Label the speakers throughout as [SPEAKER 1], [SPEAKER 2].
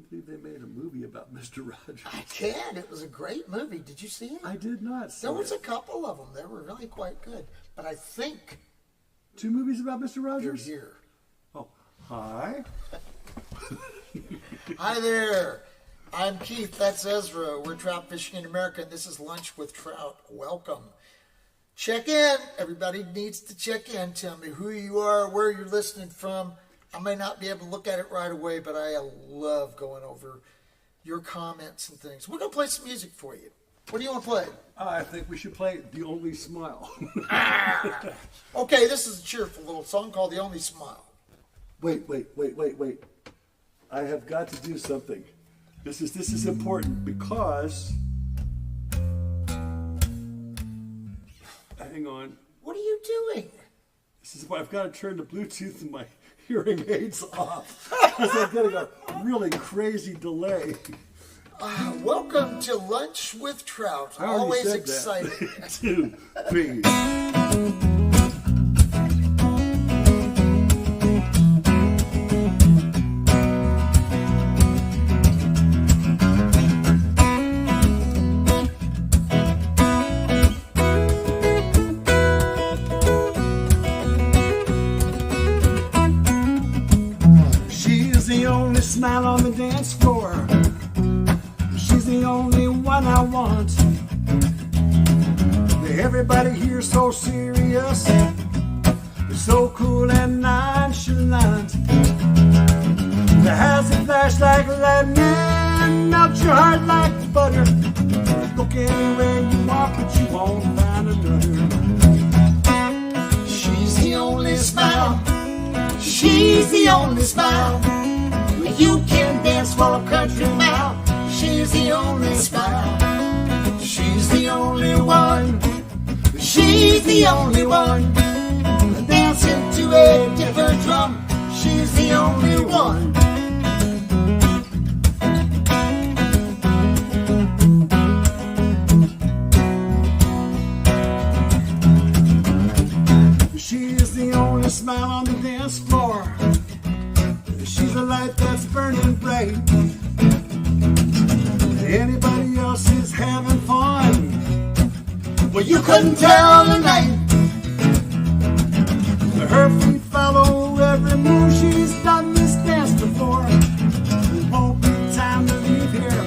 [SPEAKER 1] believe they made a movie about Mr. Rogers?
[SPEAKER 2] I can. It was a great movie. Did you see it?
[SPEAKER 1] I did not see it.
[SPEAKER 2] There was a couple of them. They were really quite good. But I think
[SPEAKER 1] 2 movies about Mr.
[SPEAKER 2] you're
[SPEAKER 1] Rogers?
[SPEAKER 2] here.
[SPEAKER 1] Oh, hi.
[SPEAKER 2] Hi there. I'm Keith. That's Ezra. We're Trout Fishing in America, and this is Lunch with Trout. Welcome. Check in. Everybody needs to check in. Tell me who you are, where you're listening from. I may not be able to look at it right away, but I love going over your comments and things. We're going to play some music for you. What do you want to play?
[SPEAKER 1] I think we should play The Only Smile.
[SPEAKER 2] Okay, this is a cheerful little song called The Only Smile.
[SPEAKER 1] Wait. I have got to do something. This is important because... Hang on.
[SPEAKER 2] What are you doing?
[SPEAKER 1] This is why I've got to turn the Bluetooth in my hearing aids off. Because I'm getting a really crazy delay.
[SPEAKER 2] Welcome to Lunch with Trout.
[SPEAKER 1] I already
[SPEAKER 2] Always
[SPEAKER 1] said
[SPEAKER 2] exciting.
[SPEAKER 1] That. 2, 3. Smile on the dance floor. She's the only one I want. Everybody here so serious, so cool and nonchalant. The eyes that flash like lightning, melt your heart like butter. Look anywhere you want, but you won't find another. She's the only smile. She's the only smile. You can dance for a country mile. She's the only smile. She's the only one. She's the only one. Dancing to a different drum. She's the only one. She is the only smile on the dance floor. She's a light that's burning bright. Anybody else is having fun, well, you couldn't tell tonight. Her feet follow every move. She's done this dance before. It won't be time to leave here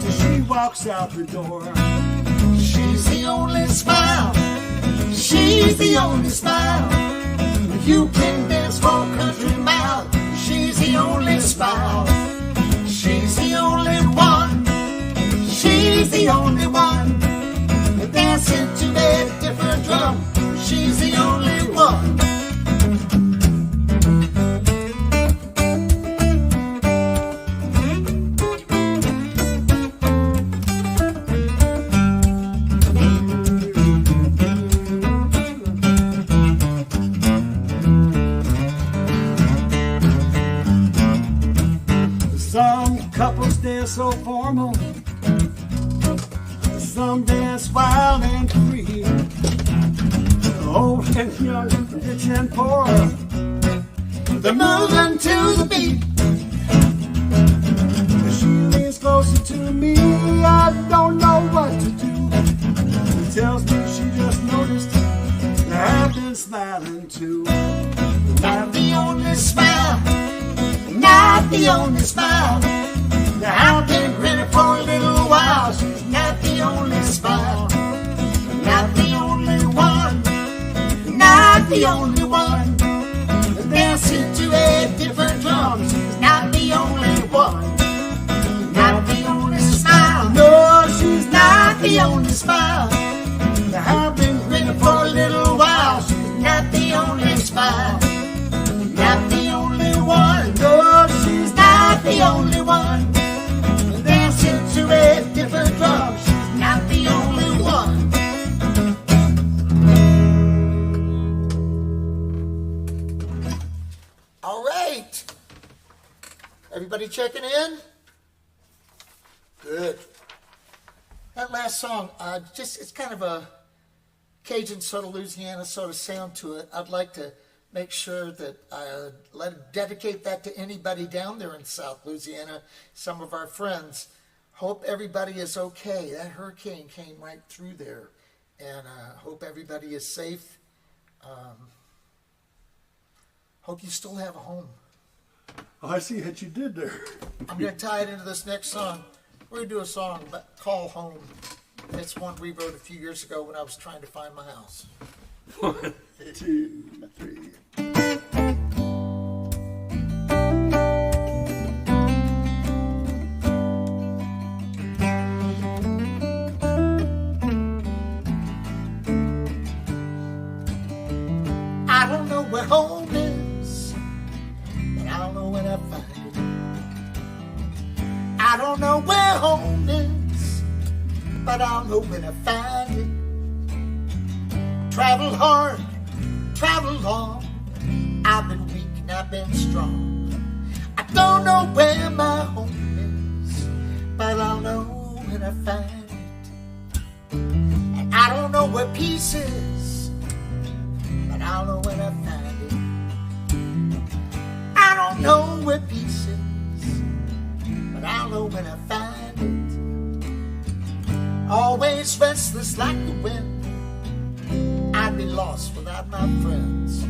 [SPEAKER 1] till she walks out the door. She's the only smile. She's the only smile. You can dance for a country mile. She's the only smile. She's the only one. She's the only one. Dancing to a different drum. She's the only one. Couples dance so formal, some dance wild and free. Old and young, rich and poor, they're moving to the beat. She leans closer to me, I don't know what to do. She tells me she just noticed that I've been smiling too. Not the only smile, not the only smile. Now I've been grinning for a little while. She's not the only smile, not the only one, not the only one. Dancing to a different drum. She's not the only one, not the only smile. No, she's not the only smile. Now I've been grinning for a little while. She's not the only smile, not the only one. No, she's not the only one. To a different drum. She's not the only one. All right. Everybody checking in? Good. That last song, it's kind of a Cajun sort of Louisiana sort of sound to it. I'd like to
[SPEAKER 2] make sure that I dedicate that to anybody down there in South Louisiana, some of our friends. Hope everybody is okay. That hurricane came right through there, and hope everybody is safe. Hope you still have a home.
[SPEAKER 1] Oh, I see what you did there.
[SPEAKER 2] I'm going to tie it into this next song. We're going to do a song called Home. It's one we wrote a few years ago when I was trying to find my house.
[SPEAKER 1] 1, 2, 3.
[SPEAKER 2] I don't know where home is, but I'll know when I find it. I don't know where home is, but I'll know when I find it. Travel hard, travel long, I've been weak and I've been strong. I don't know where my home is, but I'll know when I find it. And I don't know where peace is, but I'll know when I find it. I don't know where peace is, but I'll know when I find it. Always restless like the wind, I'd be lost without my friends.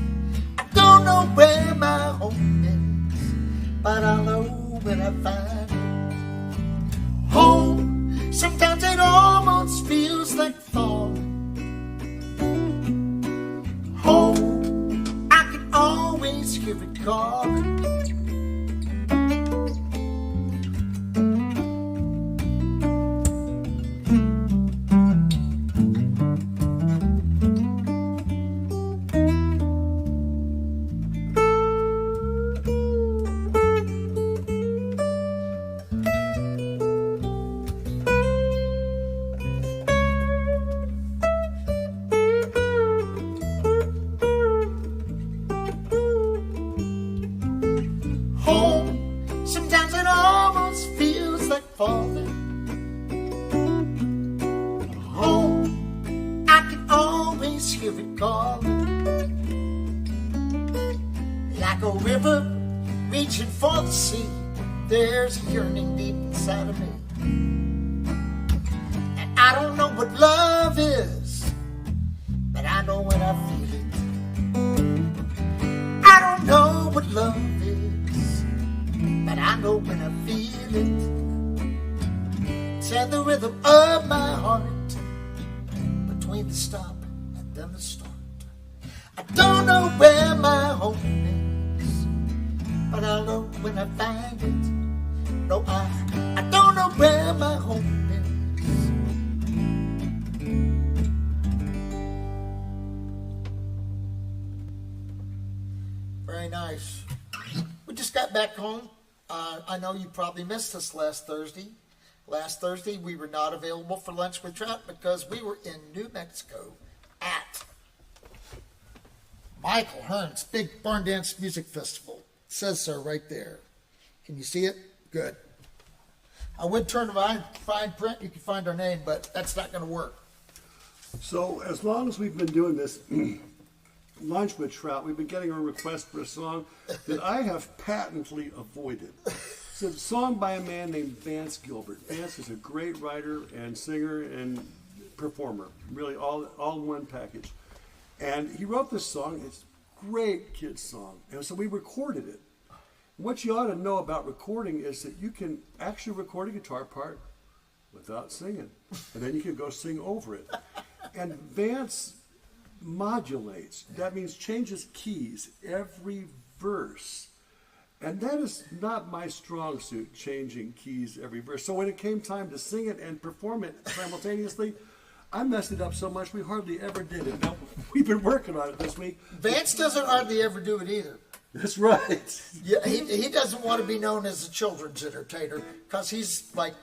[SPEAKER 2] I don't know where my home is, but I'll know when I find it. Home, sometimes it almost feels like falling. Home, I can always hear it calling. Sometimes it almost feels like falling. Home, I can always hear it calling. Like a river reaching for the sea, there's a yearning deep inside of me. And I don't know what love is, but I know when I feel it. I don't know what love is, but I know when I feel it. It's at the rhythm of my heart, between the stop and then the start. I don't know where my home is, but I'll know when I find it. No, I don't know where my home is. Very nice. We just got back home. I know you probably missed us last Thursday. Last Thursday, we were not available for lunch with Trout because we were in New Mexico at Michael Hearn's Big Barn Dance Music Festival. It says so right there. Can you see it? Good. I would turn to fine print. You can find our name, but that's not going to work.
[SPEAKER 1] So as long as we've been doing this lunch with Trout, we've been getting a request for a song that I have patently avoided. It's a song by a man named Vance Gilbert. Vance is a great writer and singer and performer, really all in one package. And he wrote this song. It's a great kid's song. And so we recorded it. What you ought to know about recording is that you can actually record a guitar part without singing. And then you can go sing over it. And Vance modulates. That means changes keys every verse. And that is not my strong suit, changing keys every verse. So when it came time to sing it and perform it simultaneously, I messed it up so much we hardly ever did it. Now, we've been working on it this week.
[SPEAKER 2] Vance doesn't hardly ever do it either.
[SPEAKER 1] That's right.
[SPEAKER 2] Yeah, he doesn't want to be known as a children's entertainer because he's like,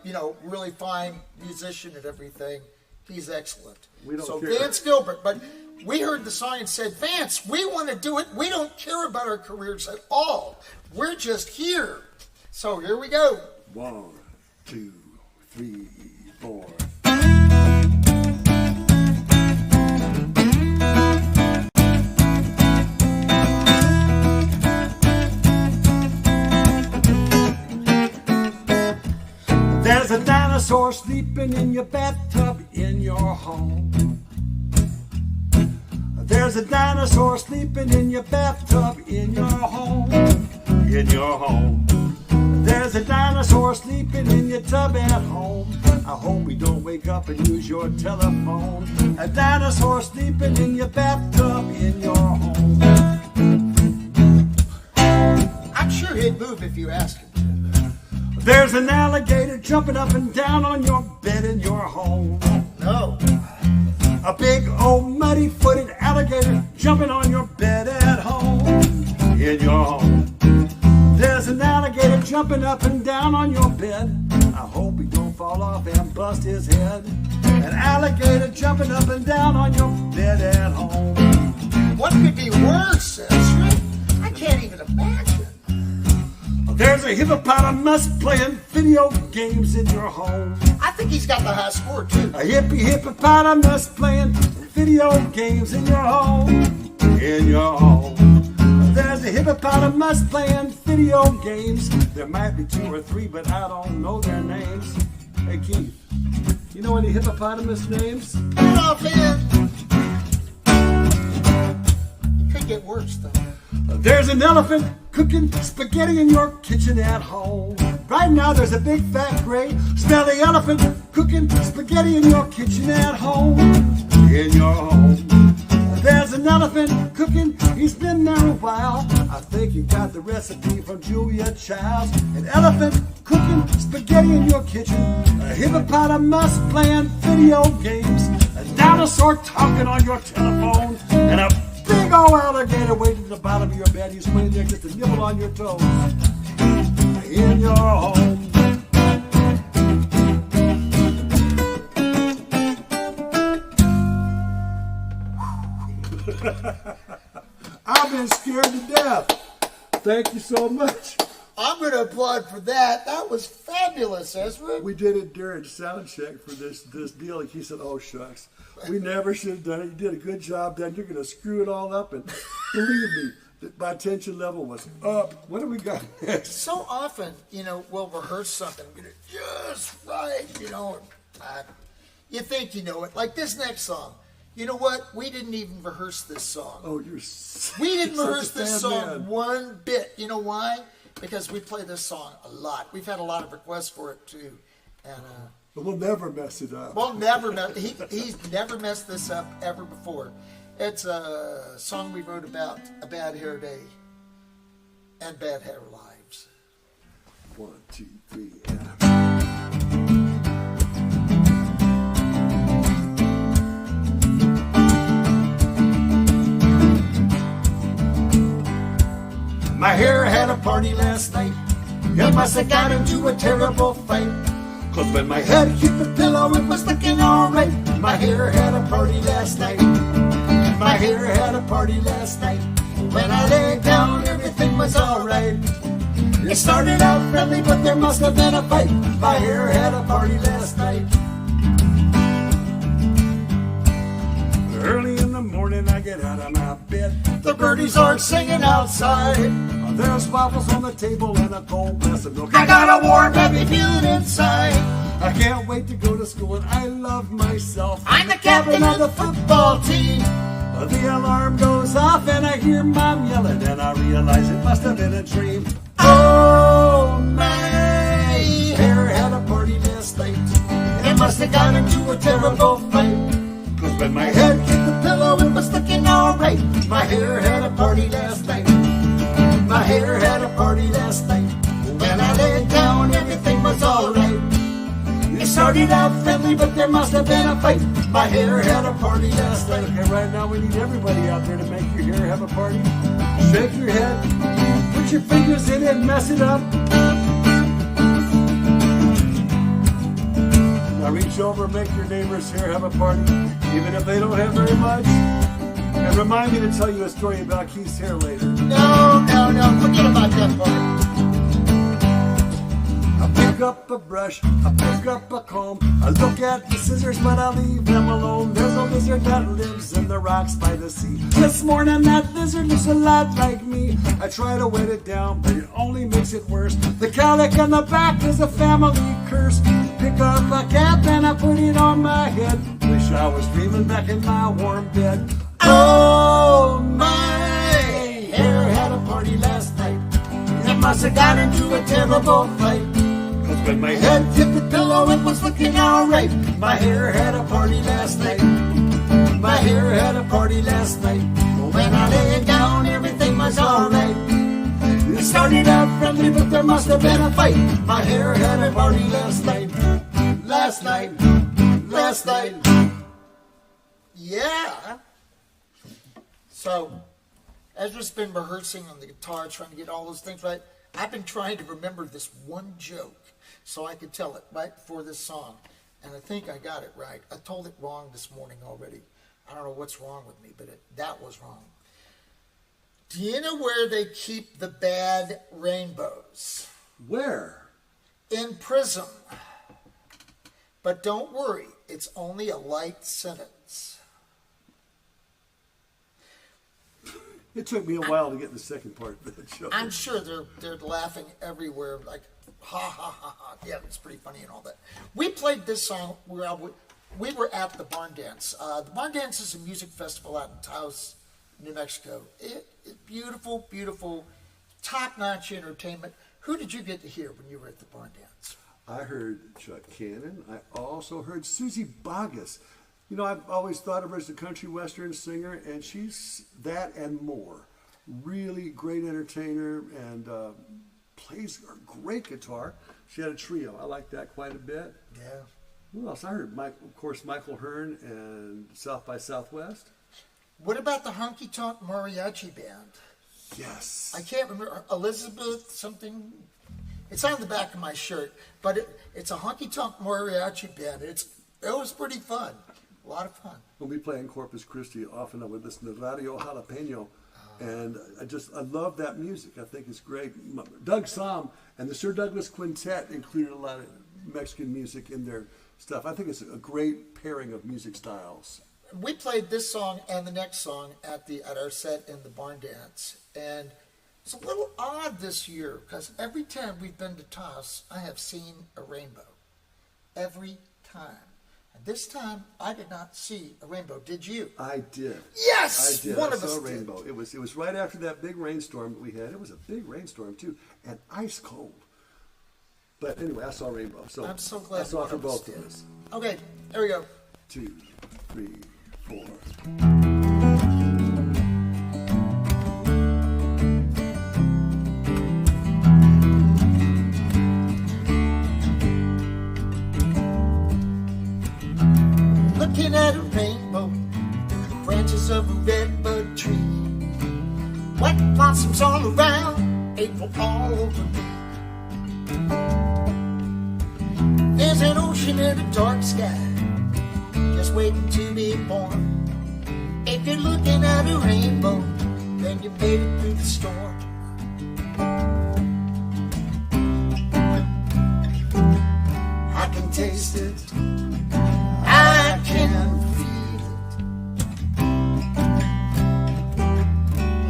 [SPEAKER 2] really fine musician and everything. He's excellent.
[SPEAKER 1] We don't
[SPEAKER 2] so
[SPEAKER 1] care.
[SPEAKER 2] Vance Gilbert, but we heard the song and said, Vance, we want to do it. We don't care about our careers at all. We're just here. So here we go.
[SPEAKER 1] 1, 2, 3, 4. dinosaur sleeping in your bathtub in your home. There's a dinosaur sleeping in your bathtub in your home. In your home. There's a dinosaur sleeping in your tub at home. I hope we don't wake up and use your telephone. A dinosaur sleeping in your bathtub in your home.
[SPEAKER 2] I'm sure he'd move if you asked him to.
[SPEAKER 1] There's an alligator jumping up and down on your bed in your home.
[SPEAKER 2] No.
[SPEAKER 1] A big old muddy-footed alligator jumping on your bed at home. In your home. There's an alligator jumping up and down on your bed. I hope he don't fall off and bust his head. An alligator jumping up and down on your bed at home.
[SPEAKER 2] What could be worse, Ezra? I can't even imagine.
[SPEAKER 1] There's a hippopotamus playing video games in your home.
[SPEAKER 2] I think he's got the high score, too.
[SPEAKER 1] A hippopotamus playing video games in your home. In your home. There's a hippopotamus playing video games. There might be 2 or 3, but I don't know their names. Hey, Keith, you know any hippopotamus names?
[SPEAKER 2] Put it off in. It could get worse, though.
[SPEAKER 1] There's an elephant cooking spaghetti in your kitchen at home. Right now there's a big fat gray smelly elephant cooking spaghetti in your kitchen at home. In your home. There's an elephant cooking, he's been there a while. I think he got the recipe from Julia Childs. An elephant cooking spaghetti in your kitchen. A hippopotamus playing video games. A dinosaur talking on your telephone. And a big old alligator waiting at the bottom of your bed. He's waiting there just to nibble on your toes. In your home. I've been scared to death. Thank you so much.
[SPEAKER 2] I'm going to applaud for that. That was fabulous, Ezra.
[SPEAKER 1] We did it during sound check for this deal. He said, "Oh shucks, we never should have done it. You did a good job, Dan. You're going to screw it all up." And believe me, my attention level was up. What do we got next?
[SPEAKER 2] So often, we'll rehearse something, get it just right, you think you know it. Like this next song. You know what? We didn't even rehearse this song.
[SPEAKER 1] Oh,
[SPEAKER 2] We didn't rehearse
[SPEAKER 1] such a
[SPEAKER 2] this
[SPEAKER 1] fan
[SPEAKER 2] song
[SPEAKER 1] man.
[SPEAKER 2] one bit. You know why? Because we play this song a lot. We've had a lot of requests for it too, and
[SPEAKER 1] But we'll never mess it up.
[SPEAKER 2] we'll never mess. He's never messed this up ever before. It's a song we wrote about a bad hair day and bad hair lives.
[SPEAKER 1] 1, 2, 3, and... My hair had a party last night. It must have got into a terrible fight. Cause when my head hit the pillow, it was looking alright. My hair had a party last night. My hair had a party last night. When I lay down, everything was alright. It started out friendly, but there must have been a fight. My hair had a party last night. Early in the morning, I get out of my bed. The birdies are singing outside. There's waffles on the table and a cold glass of milk. I got a warm, happy feeling inside. I can't wait to go to school and I love myself. I'm the captain of the football team. The alarm goes off and I hear Mom yelling and I realize it must have been a dream. Oh, my hair had a party last night. It must have got into a terrible fight. Cause when my head hit the pillow, it was looking alright. My hair had a party last night. My hair had a party last night. When I laid down, everything was alright. It started out friendly, but there must have been a fight. My hair had a party last night. Okay, right now we need everybody out there to make your hair have a party. Shake your head, put your fingers in it, mess it up. Now reach over, make your neighbor's hair have a party, even if they don't have very much. And remind me to tell you a story about Keith's hair later.
[SPEAKER 2] No, forget about that part.
[SPEAKER 1] I pick up a brush, I pick up a comb, I look at the scissors, but I leave them alone. There's a lizard that lives in the rocks by the sea. This morning that lizard looks a lot like me. I try to wet it down, but it only makes it worse. The cowlick on the back is a family curse. Pick take off my cap and I put it on my head. Wish I was dreaming back in my warm bed. Oh, my hair had a party last night. It must have got into a terrible fight. Cause when my head hit the pillow, it was looking alright. My hair had a party last night. My hair had a party last night. When I laid down, everything was alright. It started out friendly, but there must have been a fight. My hair had a party last night. Last night. Last night.
[SPEAKER 2] Yeah. So, Ezra's been rehearsing on the guitar, trying to get all those things right. I've been trying to remember this one joke so I could tell it right before this song. And I think I got it right. I told it wrong this morning already. I don't know what's wrong with me, but that was wrong. Do you know where they keep the bad rainbows?
[SPEAKER 1] Where?
[SPEAKER 2] In prison. But don't worry, it's only a light sentence.
[SPEAKER 1] It took me a while to get the second part of that joke.
[SPEAKER 2] I'm sure they're laughing everywhere, like, ha, ha, ha, ha. Yeah, it's pretty funny and all that. We played this song, we were at the Barn Dance. The Barn Dance is a music festival out in Taos, New Mexico. Beautiful, beautiful, top-notch entertainment. Who did you get to hear when you were at the Barn Dance?
[SPEAKER 1] I heard Chuck Cannon. I also heard Susie Boggess. You know, I've always thought of her as a country western singer, and she's that and more. Really great entertainer and plays a great guitar. She had a trio. I like that quite a bit.
[SPEAKER 2] Yeah.
[SPEAKER 1] Who else? I heard, of course, Michael Hearn and South by Southwest.
[SPEAKER 2] What about the Honky Tonk Mariachi Band?
[SPEAKER 1] Yes.
[SPEAKER 2] I can't remember. Elizabeth something. It's on the back of my shirt, but it's a Honky Tonk Mariachi Band. It was pretty fun. A lot of fun.
[SPEAKER 1] When we play in Corpus Christi, often I would listen to Radio Jalapeno, and I love that music. I think it's great. Doug Somm and the Sir Douglas Quintet included a lot of Mexican music in their stuff. I think it's a great pairing of music styles.
[SPEAKER 2] We played this song and the next song at our set in the Barn Dance, and it's a little odd this year because every time we've been to Taos, I have seen a rainbow. Every time. And this time, I did not see a rainbow. Did you?
[SPEAKER 1] I did.
[SPEAKER 2] Yes!
[SPEAKER 1] I did.
[SPEAKER 2] One
[SPEAKER 1] I
[SPEAKER 2] of
[SPEAKER 1] saw
[SPEAKER 2] us
[SPEAKER 1] a rainbow.
[SPEAKER 2] did.
[SPEAKER 1] It was right after that big rainstorm that we had. It was a big rainstorm, too, and ice cold. But anyway, I saw a rainbow. So
[SPEAKER 2] I'm so glad
[SPEAKER 1] I saw it for
[SPEAKER 2] one of us
[SPEAKER 1] both of
[SPEAKER 2] did.
[SPEAKER 1] us.
[SPEAKER 2] Okay, there we go.
[SPEAKER 1] 2, 3, 4.
[SPEAKER 2] Looking at a rainbow through the branches of a redbud tree. White blossoms all around, April all over me. There's an ocean and a dark sky, just waiting to be born. If you're looking at a rainbow, then you made it through the storm. I can taste it, I can feel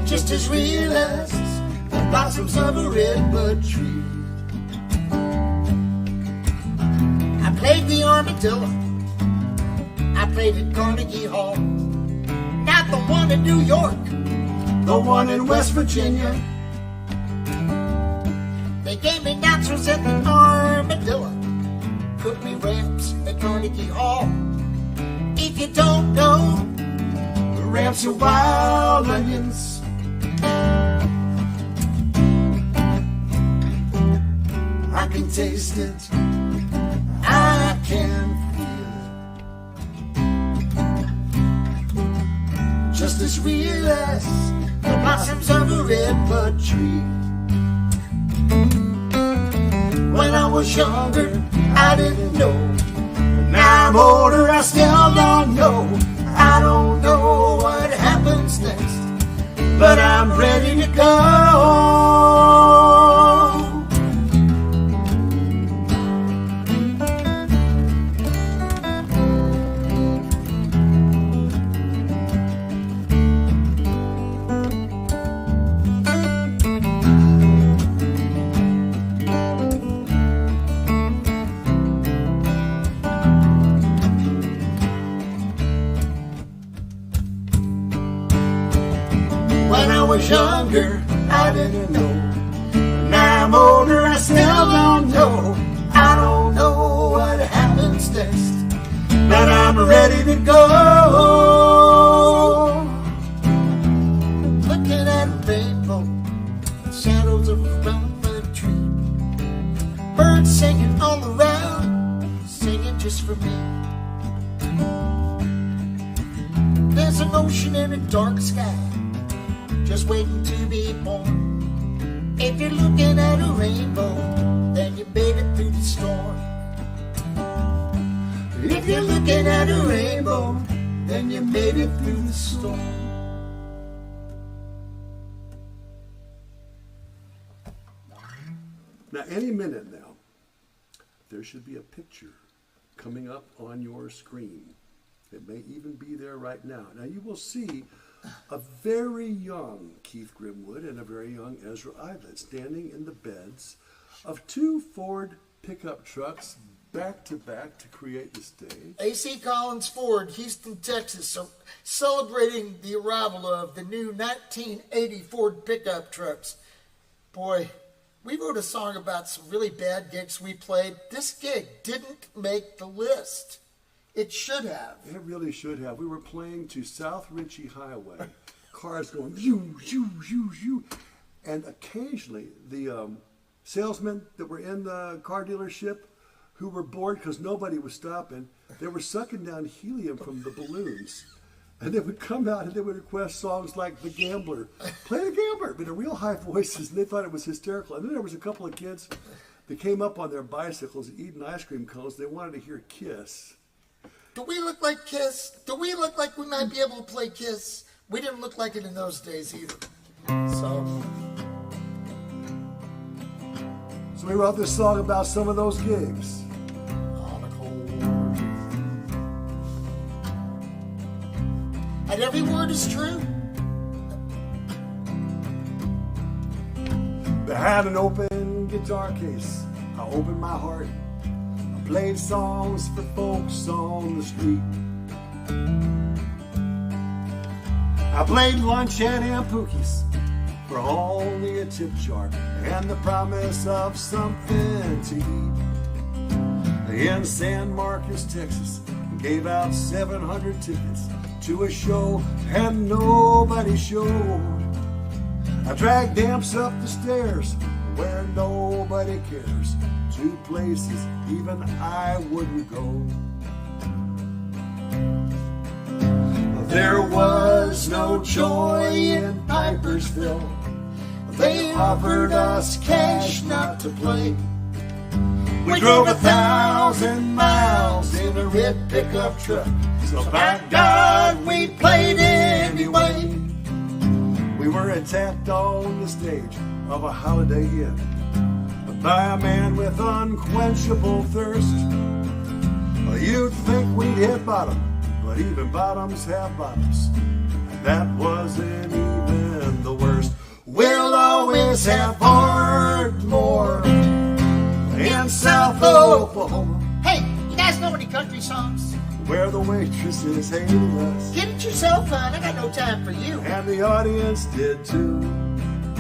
[SPEAKER 2] it, just as real as the blossoms of a redbud tree. I played the armadillo, I played at Carnegie Hall, not the one in New York, the one in West Virginia. They gave me nachos at the armadillo, put me ramps at Carnegie Hall. If you don't know, the ramps are wild onions. I can taste it, I can feel it, just as real as the blossoms of a redbud tree. When I was younger, I didn't know. Now I'm older, I still don't know. I don't know what happens next, but I'm ready to go.
[SPEAKER 1] was younger, I didn't know. Now I'm older, I still don't know. I don't know what happens next, but I'm ready to go.
[SPEAKER 2] Looking at a rainbow, shadows around the tree. Birds singing all around, singing just for me. There's an ocean in a dark sky, just waiting to be born. If you're looking at a rainbow, then you made it through the storm. If you're looking at a rainbow, then you made it through the storm.
[SPEAKER 1] Now, any minute now, there should be a picture coming up on your screen. It may even be there right now. Now, you will see a very young Keith Grimwood and a very young Ezra Eilert standing in the beds of two Ford pickup trucks back to back to create the stage.
[SPEAKER 2] A.C. Collins Ford, Houston, Texas, so celebrating the arrival of the new 1980 Ford pickup trucks. Boy, we wrote a song about some really bad gigs we played. This gig didn't make the list. It should have.
[SPEAKER 1] It really should have. We were playing to South Ritchie Highway, cars going shoo, shoo, shoo, shoo. And occasionally the salesmen that were in the car dealership who were bored because nobody was stopping, they were sucking down helium from the balloons. And they would come out and they would request songs like The Gambler. Play The Gambler, but in real high voices, and they thought it was hysterical. And then there was a couple of kids that came up on their bicycles eating ice cream cones. They wanted to hear Kiss.
[SPEAKER 2] Do we look like Kiss? Do we look like we might be able to play Kiss? We didn't look like it in those days either. So
[SPEAKER 1] we wrote this song about some of those gigs.
[SPEAKER 2] on a cold day. And every word is true.
[SPEAKER 1] They had an open guitar case. I opened my heart. I played songs for folks on the street. I played lunch and ham pookies for only a tip jar and the promise of something to eat. In San Marcos, Texas, gave out 700 tickets to a show and nobody showed. I dragged amps up the stairs where nobody cares, to places even I wouldn't go. There was no joy in Pipersville. They offered us cash not to play. We drove 1,000 miles in a red pickup truck, so by God we played anyway. We were attacked on the stage of a Holiday Inn by a man with unquenchable thirst. You'd think we'd hit bottom, but even bottoms have bottoms, and that wasn't even the worst. We'll always have Ardmore in South Oklahoma.
[SPEAKER 2] Hey, you guys know any country songs?
[SPEAKER 1] Where the waitresses hated us,
[SPEAKER 2] Get it yourself, hon. I got no time for you.
[SPEAKER 1] and the audience did too.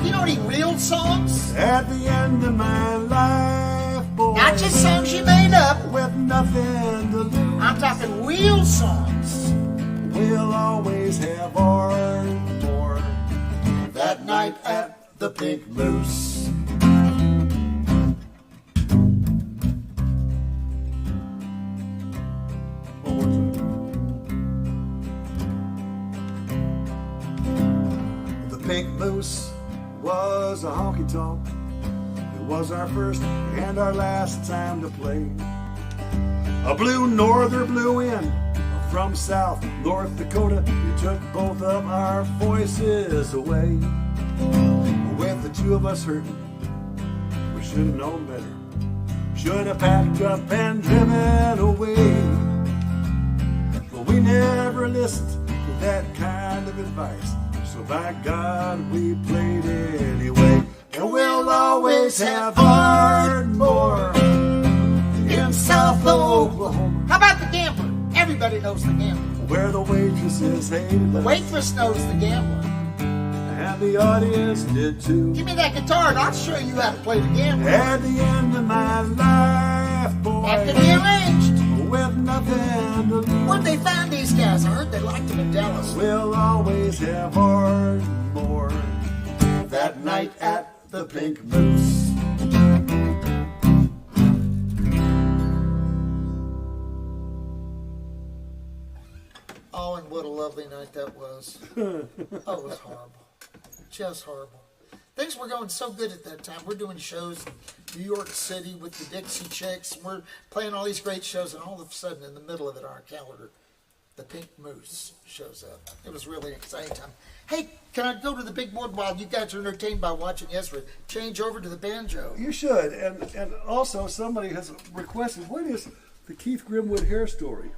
[SPEAKER 2] You know any real songs?
[SPEAKER 1] At the end of my life, boy,
[SPEAKER 2] Not just songs you made up.
[SPEAKER 1] with nothing to lose,
[SPEAKER 2] I'm talking real songs.
[SPEAKER 1] we'll always have Ardmore. That night at the Pink Moose. The Pink Moose was a honky-tonk. It was our first and our last time to play. A blue norther blew in from South North Dakota. It took both of our voices away. With the two of us hurting, we should have known better. Should have packed up and driven away. But we never listened to that kind of advice. So by God, we played anyway. And we'll always have Ardmore in South Oklahoma,
[SPEAKER 2] How about The Gambler? Everybody knows The Gambler.
[SPEAKER 1] where the waitresses hated
[SPEAKER 2] The
[SPEAKER 1] us,
[SPEAKER 2] waitress knows The Gambler.
[SPEAKER 1] and the audience did too.
[SPEAKER 2] Give me that guitar and I'll show you how to play the game.
[SPEAKER 1] At the end of my life, boy,
[SPEAKER 2] Have to be arranged.
[SPEAKER 1] with nothing to lose,
[SPEAKER 2] Where'd they find these guys? I heard they liked them in Dallas.
[SPEAKER 1] we'll always have Ardmore that night at the Pink Moose.
[SPEAKER 2] Oh, and what a lovely night that was. Oh, it was horrible. Just horrible. Things were going so good at that time. We're doing shows in New York City with the Dixie Chicks. And we're playing all these great shows, and all of a sudden, in the middle of it on our calendar, the Pink Moose shows up. It was really an exciting time. Hey, can I go to the big board while you guys are entertained by watching Ezra change over to the banjo?
[SPEAKER 1] You should, and also somebody has requested, what is the Keith Grimwood hair story?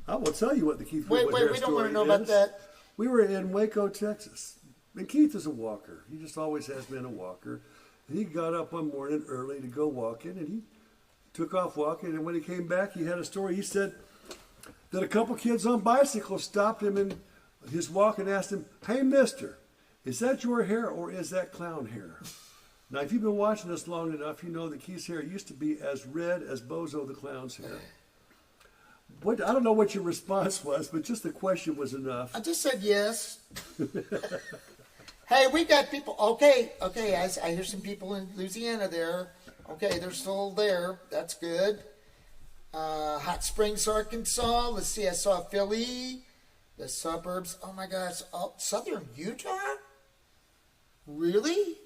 [SPEAKER 1] I will tell you what the Keith Grimwood hair story is.
[SPEAKER 2] Wait, we don't want to know about that.
[SPEAKER 1] We were in Waco, Texas, and Keith is a walker. He just always has been a walker. And he got up one morning early to go walking, and he took off walking, and when he came back, he had a story. He said that a couple kids on bicycles stopped him in his walk and asked him, "Hey, mister, is that your hair or is that clown hair?" Now, if you've been watching us long enough, you know that Keith's hair used to be as red as Bozo the Clown's hair. What, I don't know what your response was, but just the question was enough.
[SPEAKER 2] I just said yes. Hey, we got people. Okay. I hear some people in Louisiana there. Okay, they're still there. That's good. Hot Springs, Arkansas. Let's see. I saw Philly, the suburbs. Oh my gosh, Southern Utah. Really?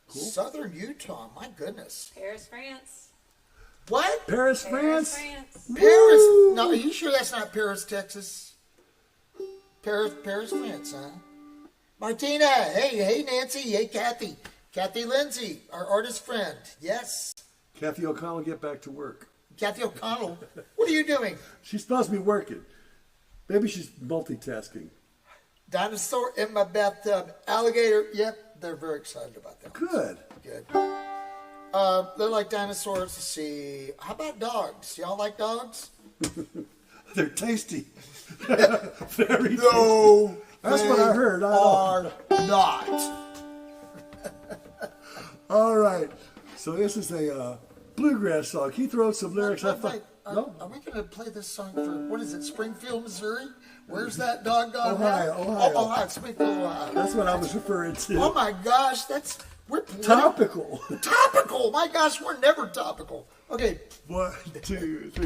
[SPEAKER 1] Cool.
[SPEAKER 2] Southern Utah. My goodness.
[SPEAKER 3] Paris, France.
[SPEAKER 2] What?
[SPEAKER 1] Paris, France?
[SPEAKER 3] France.
[SPEAKER 2] Paris?
[SPEAKER 1] Woo!
[SPEAKER 2] No, are you sure that's not Paris, Texas? Paris, France, huh? Martina, hey, Nancy, hey, Kathy Lindsay, our artist friend. Yes.
[SPEAKER 1] Kathy O'Connell, get back to work.
[SPEAKER 2] Kathy O'Connell, what are you doing?
[SPEAKER 1] She's supposed to be working. Maybe she's multitasking.
[SPEAKER 2] Dinosaur in my bathtub. Alligator. Yep, they're very excited about that.
[SPEAKER 1] Good.
[SPEAKER 2] Good. They're like dinosaurs. Let's see. How about dogs? Y'all like dogs?
[SPEAKER 1] They're tasty. Very tasty.
[SPEAKER 2] No.
[SPEAKER 1] That's what I heard.
[SPEAKER 2] Are not.
[SPEAKER 1] All right. So this is a bluegrass song. Keith wrote some lyrics. I thought. No?
[SPEAKER 2] Are we going to play this song for, what is it, Springfield, Missouri? Where's that doggone
[SPEAKER 1] Ohio.
[SPEAKER 2] Oh, Ohio, Springfield, Ohio.
[SPEAKER 1] That's what I was referring to.
[SPEAKER 2] Oh my gosh, we're
[SPEAKER 1] Topical.
[SPEAKER 2] Topical. My gosh, we're never topical. Okay.
[SPEAKER 1] 1, 2, 3.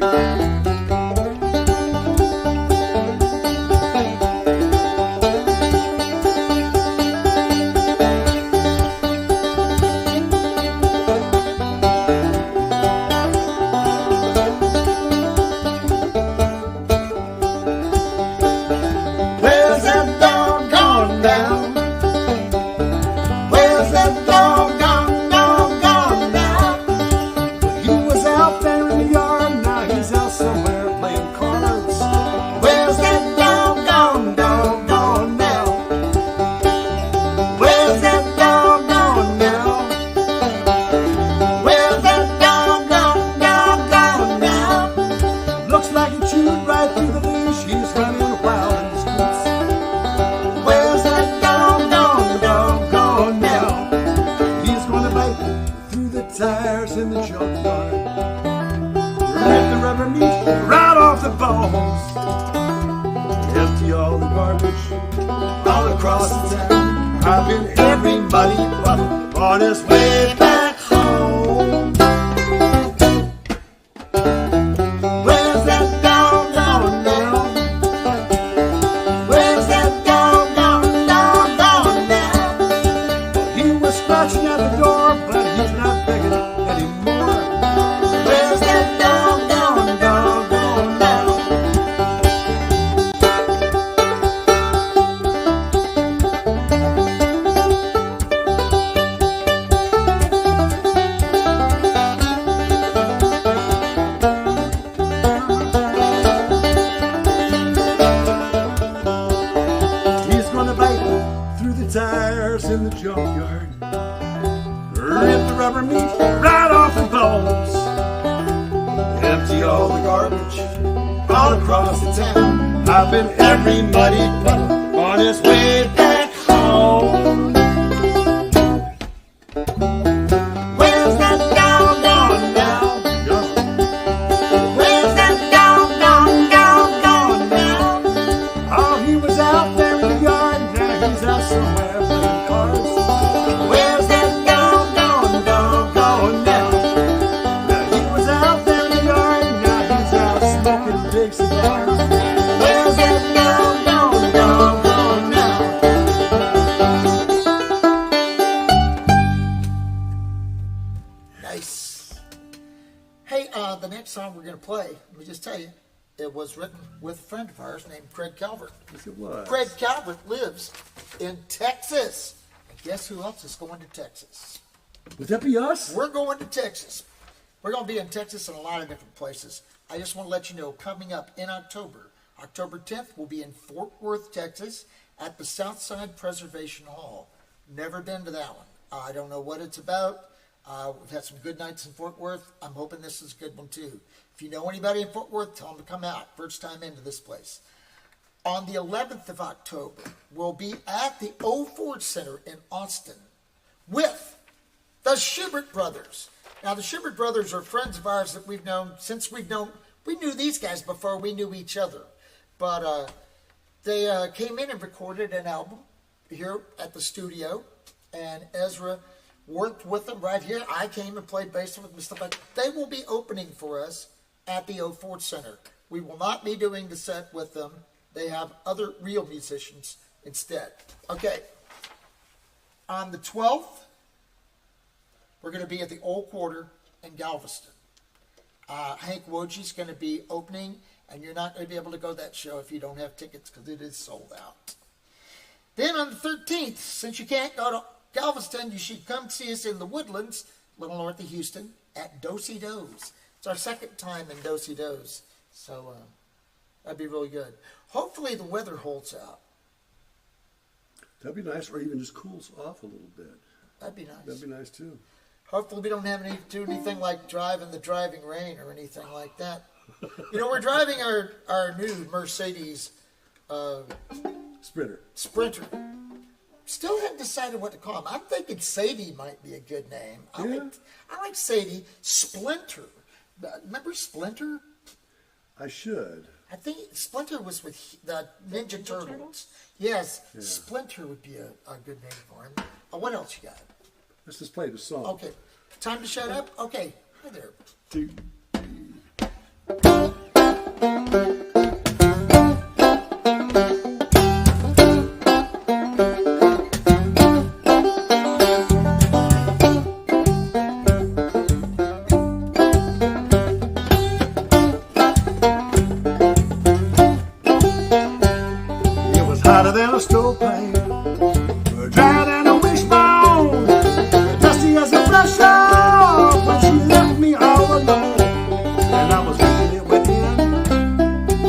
[SPEAKER 2] Where's that dog gone now? Where's that dog gone now?
[SPEAKER 1] He was out there in the yard. Now he's out somewhere playing cards.
[SPEAKER 2] Where's that dog gone now? Where's that dog gone now? Where's that dog gone now?
[SPEAKER 1] Looks like he chewed right through the leash. He's running wild in the streets.
[SPEAKER 2] Where's that dog gone now?
[SPEAKER 1] He's gonna bite through the tires in the junkyard. Rip the rubber meat right off the bones. Empty all the garbage all across the town. Driving every muddy puddle on his way back home.
[SPEAKER 2] Where's that dog gone now? Where's that dog gone now?
[SPEAKER 1] He was scratching at the door, but he's not begging anymore.
[SPEAKER 2] Where's that dog gone now?
[SPEAKER 1] He's gonna bite through the tires in the junkyard. Rip the rubber meat right off the bones. Empty all the garbage all across the town. Hopping every muddy puddle on his way back home.
[SPEAKER 2] Texas. Hey, the next song we're going to play, let me just tell you, it was written with a friend of ours named Craig Calvert.
[SPEAKER 1] Yes, it was.
[SPEAKER 2] Craig Calvert lives in Texas. And guess who else is going to Texas?
[SPEAKER 1] Would that be us?
[SPEAKER 2] We're going to Texas. We're going to be in Texas in a lot of different places. I just want to let you know, coming up in October, October 10th, we'll be in Fort Worth, Texas, at the Southside Preservation Hall. Never been to that one. I don't know what it's about. We've had some good nights in Fort Worth. I'm hoping this is a good one too. If you know anybody in Fort Worth, tell them to come out. First time into this place. On the 11th of October, we'll be at the Old Ford Center in Austin with the Schubert Brothers. Now, the Schubert Brothers are friends of ours that we've known since we knew these guys before we knew each other. But they came in and recorded an album here at the studio, and Ezra worked with them right here. I came and played bass with them and stuff like that. They will be opening for us at the Old Ford Center. We will not be doing the set with them. They have other real musicians instead. Okay. On the 12th, we're going to be at the Old Quarter in Galveston. Hank Wojci's going to be opening, and you're not going to be able to go to that show if you don't have tickets because it is sold out. Then on the 13th, since you can't go to Galveston, you should come see us in the Woodlands, a little north of Houston, at Do-Si Do's. It's our second time in Do-Si Do's, so that'd be really good. Hopefully the weather holds out.
[SPEAKER 1] That'd be nice, or even just cools off a little bit.
[SPEAKER 2] That'd be nice.
[SPEAKER 1] That'd be nice too.
[SPEAKER 2] Hopefully we don't have to do anything like driving the Drivin Rain or anything like that. You know, we're driving our new Mercedes Sprinter. Still haven't decided what to call him. I'm thinking Sadie might be a good name. I like Sadie. Splinter. Remember Splinter?
[SPEAKER 1] I should.
[SPEAKER 2] I think Splinter was with the Ninja Turtles. Yes, yeah. Splinter would be a good name for him. What else you got?
[SPEAKER 1] Let's just play the song.
[SPEAKER 2] Okay. Time to shut up? Okay. Hi there.
[SPEAKER 1] It was hotter than a stovepipe, drier than a wishbone, dusty as a brush off when she left me all alone. And I was wishing it within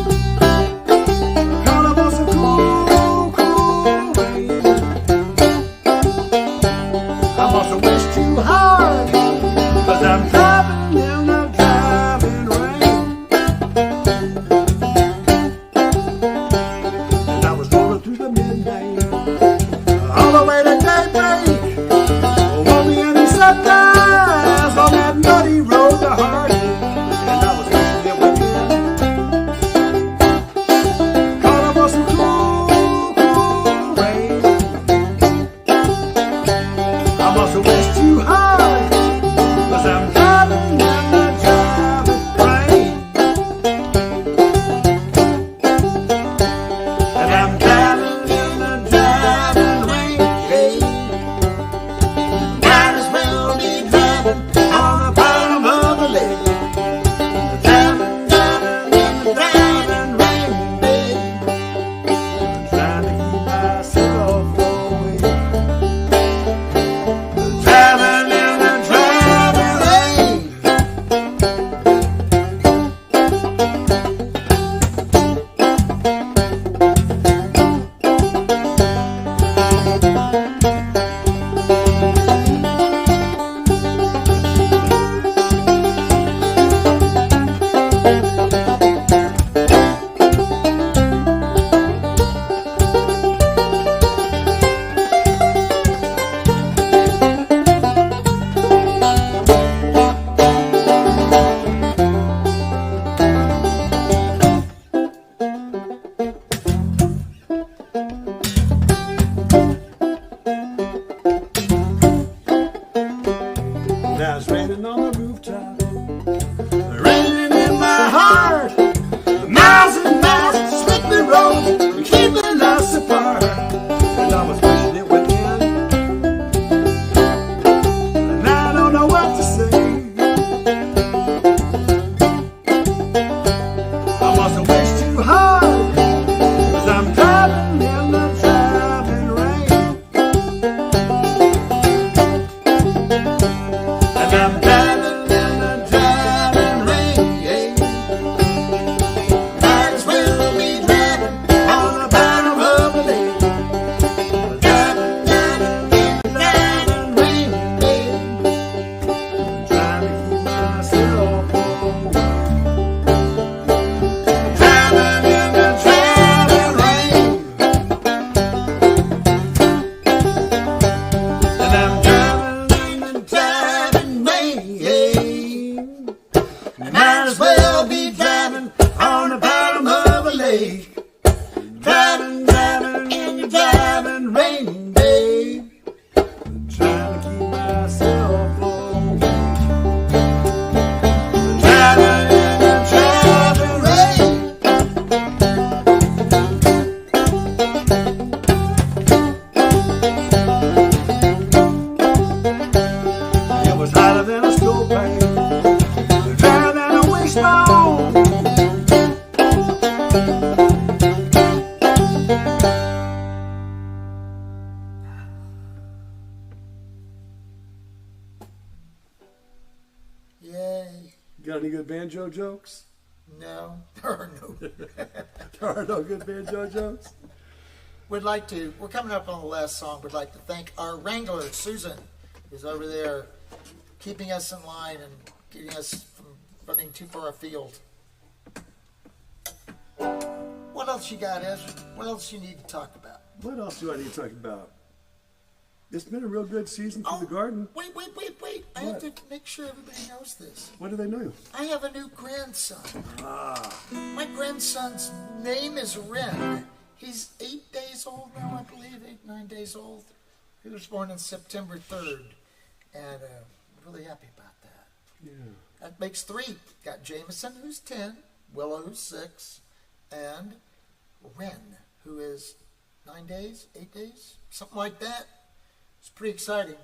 [SPEAKER 1] might as well be driving on the bottom of a lake. Driving, driving in the driving rain day. Trying to keep myself awake. Driving in the driving rain. It was hotter than a stove pan. Drier than a wishbone.
[SPEAKER 2] Yay.
[SPEAKER 1] Got any good banjo jokes?
[SPEAKER 2] No, there are no.
[SPEAKER 1] There are no good banjo jokes.
[SPEAKER 2] We're coming up on the last song. We'd like to thank our wrangler, Susan, who's over there keeping us in line and getting us from running too far afield. What else you got, Ezra? What else you need to talk about?
[SPEAKER 1] What else do I need to talk about? It's been a real good season for the garden.
[SPEAKER 2] Wait. I have to make sure everybody knows this.
[SPEAKER 1] What do they know?
[SPEAKER 2] I have a new grandson. My grandson's name is Ren. He's 8 days old now, I believe, 9 days old. He was born on September 3rd, and I'm really happy about that.
[SPEAKER 1] Yeah.
[SPEAKER 2] That makes 3. Got Jameson, who's 10, Willow, who's 6, and Ren, who is 9 days, 8 days, something like that. It's pretty exciting.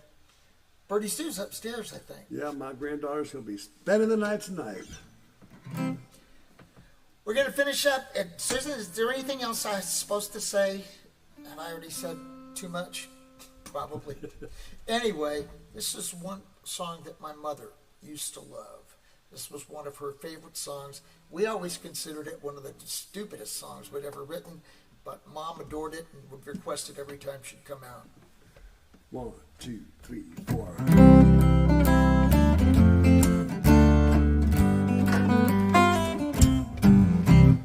[SPEAKER 2] Birdie Sue's upstairs, I think.
[SPEAKER 1] Yeah, my granddaughter's going to be spending the night tonight.
[SPEAKER 2] We're going to finish up. And Susan, is there anything else I was supposed to say? Have I already said too much? Probably. Anyway, this is one song that my mother used to love. This was one of her favorite songs. We always considered it one of the stupidest songs we'd ever written, but Mom adored it and would request it every time she'd come out.
[SPEAKER 1] 1, 2, 3, 4.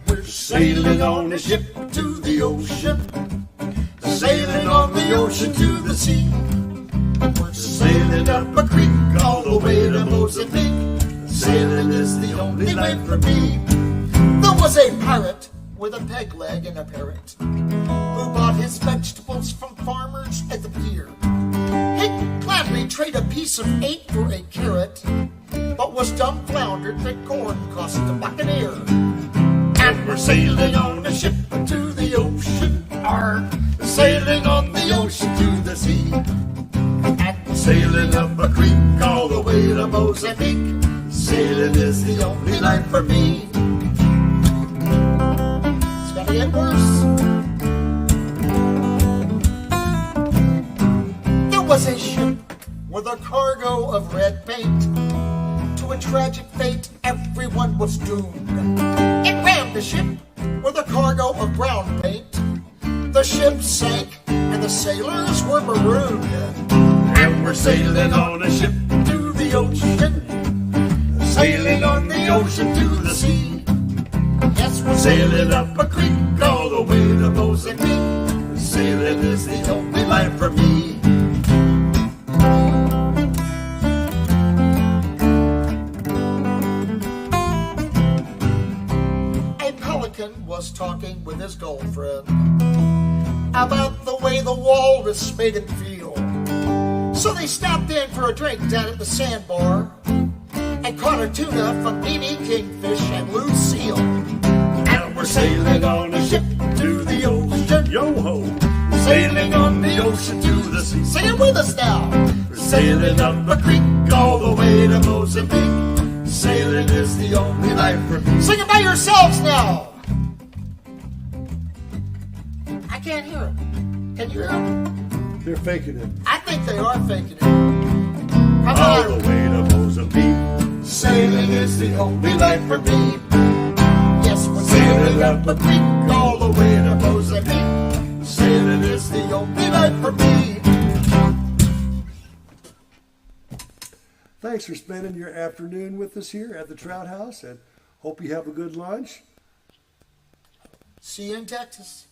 [SPEAKER 2] We're sailing on a ship to the ocean, sailing on the ocean to the sea. We're sailing up a creek all the way to Mozambique. Sailing is the only life for me. There was a pirate with a peg leg and a parrot who bought his vegetables from farmers at the pier. He'd gladly trade a piece of 8 for a carrot, but was dumbfoundered that corn cost a buccaneer. And we're sailing on a ship to the ocean, sailing on the ocean to the sea. And sailing up a creek all the way to Mozambique. Sailing is the only life for me. It's gonna get worse. There was a ship with a cargo of red paint. To a tragic fate, everyone was doomed. It rammed the ship with a cargo of brown paint. The ship sank and the sailors were marooned. And we're sailing on a ship to the ocean, sailing on the ocean to the sea. Yes, we're sailing up a creek all the way to Mozambique. Sailing is the only life for me. A pelican was talking with his girlfriend about the way the walrus made him feel. So they stopped in for a drink down at the sandbar and caught a tuna from BB Kingfish and loose seal. And we're sailing on a ship to the ocean, yo-ho, sailing on the ocean to the sea. Sing it with us now. We're sailing up a creek all the way to Mozambique. Sailing is the only life for me. Sing it by yourselves now. I can't hear them. Can you hear them?
[SPEAKER 1] They're faking it.
[SPEAKER 2] I think they are faking it. Come on.
[SPEAKER 1] All the way to Mozambique.
[SPEAKER 2] Sailing is the only life for me. Yes, we're sailing up a creek all the way to Mozambique. Sailing is the only life for me.
[SPEAKER 1] Thanks for spending your afternoon with us here at the Trout House, and hope you have a good lunch.
[SPEAKER 2] See you in Texas.